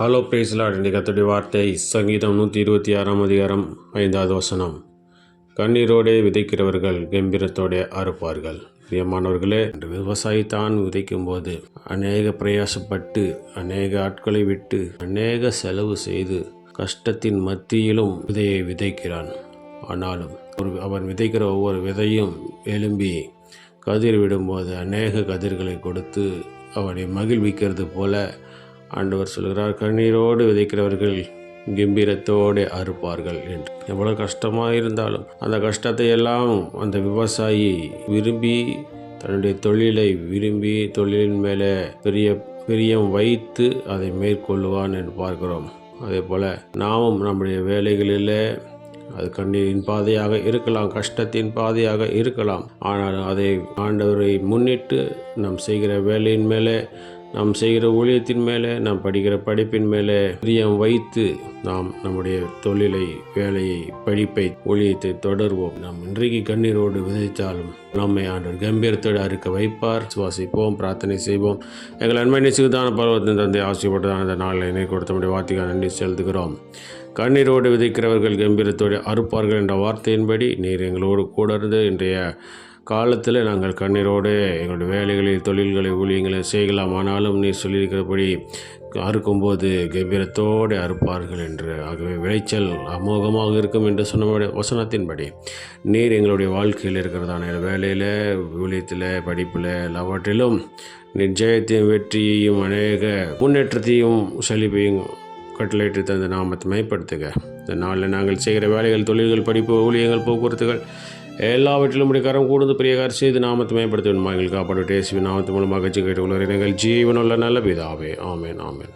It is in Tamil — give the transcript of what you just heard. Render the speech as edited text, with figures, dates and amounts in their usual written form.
ஹலோ பிரைஸ்லாட். இன்றைக்கு கர்த்தருடைய வார்த்தை சங்கீதம் 126 அதிகாரம் 5வது வசனம். கண்ணீரோடே விதைக்கிறவர்கள் கம்பீரத்தோடே அறுப்பார்கள். பிரியமானவர்களே, விவசாயி தான் விதைக்கும் போது அநேக பிரயாசப்பட்டு அநேக ஆட்களை விட்டு அநேக செலவு செய்து கஷ்டத்தின் மத்தியிலும் விதையை விதைக்கிறான். ஆனாலும் அவன் விதைக்கிற ஒவ்வொரு விதையும் எழும்பி கதிர் விடும்போது அநேக கதிர்களை கொடுத்து அவனை மகிழ்விக்கிறது போல ஆண்டவர் சொல்கிறார், கண்ணீரோடு விதைக்கிறவர்கள் கம்பீரத்தோடு அறுப்பார்கள் என்று. எவ்வளோ கஷ்டமாக இருந்தாலும் அந்த கஷ்டத்தை எல்லாம் அந்த விவசாயி விரும்பி தன்னுடைய தொழிலை விரும்பி தொழிலின் மேலே பிரியம் வைத்து அதை மேற்கொள்ளுவான் என்று பார்க்கிறோம். அதே போல் நாமும் நம்முடைய வேலைகளில் அது கண்ணீரின் பாதையாக இருக்கலாம், கஷ்டத்தின் பாதையாக இருக்கலாம். ஆனால் அதை ஆண்டவரை முன்னிட்டு நாம் செய்கிற வேலையின் மேலே, நாம் செய்கிற ஊழியத்தின் மேலே, நாம் படிக்கிற படிப்பின் மேலே பிரியம் வைத்து நாம் நம்முடைய தொழிலை, வேலையை, படிப்பை, ஊழியத்தை தொடர்வோம். நாம் இன்றைக்கு கண்ணீரோடு விதைத்தாலும் நம்மை ஆண்டவர் கம்பீரத்தோடு அறுக்க வைப்பார். சுவாசிப்போம், பிரார்த்தனை செய்வோம். எங்கள் அன்மை நிச்சயதான பருவத்தின் தந்தை ஆசைப்பட்டதான இந்த நாளில் என்னை கொடுத்த நம்முடைய வார்த்தைக்காக நன்றி செலுத்துகிறோம். கண்ணீரோடு விதைக்கிறவர்கள் கம்பீரத்தோடு அறுப்பார்கள் என்ற வார்த்தையின்படி நீர் எங்களோடு கூட இருந்து இன்றைய காலத்தில் நாங்கள் கண்ணீரோடு எங்களுடைய வேலைகளில், தொழில்களை, ஊழியங்களை செய்யலாம். ஆனாலும் நீர் சொல்லியிருக்கிறபடி அறுக்கும்போது கம்பீரத்தோடு அறுப்பார்கள் என்று. ஆகவே விளைச்சல் அமோகமாக இருக்கும் என்று சொன்ன வசனத்தின்படி நீர் எங்களுடைய வாழ்க்கையில் இருக்கிறதான வேலையில், ஊழியத்தில், படிப்பில் எல்லாவற்றிலும் நிச்சயத்தையும் வெற்றியையும் அநேக முன்னேற்றத்தையும் செழிப்பையும் கட்டளையிட்டு தந்த நாமத்தை மேம்படுத்துக. இந்த நாளில் நாங்கள் செய்கிற வேலைகள், தொழில்கள், படிப்பு, ஊழியங்கள், போக்குவரத்துகள் எல்லாவற்றிலும் உடைய கரம் கூர்ந்து பிரியகார் செய்து நாமத்தை மேம்படுத்த வேண்டும். எங்கள் காப்பாடு இயேசுவின் நாமத்து மூலமாக கேட்டுக்கொள்கிறேன் எங்கள் ஜீவனுள்ள நல்ல பிதாவே. ஆமேன், ஆமேன்.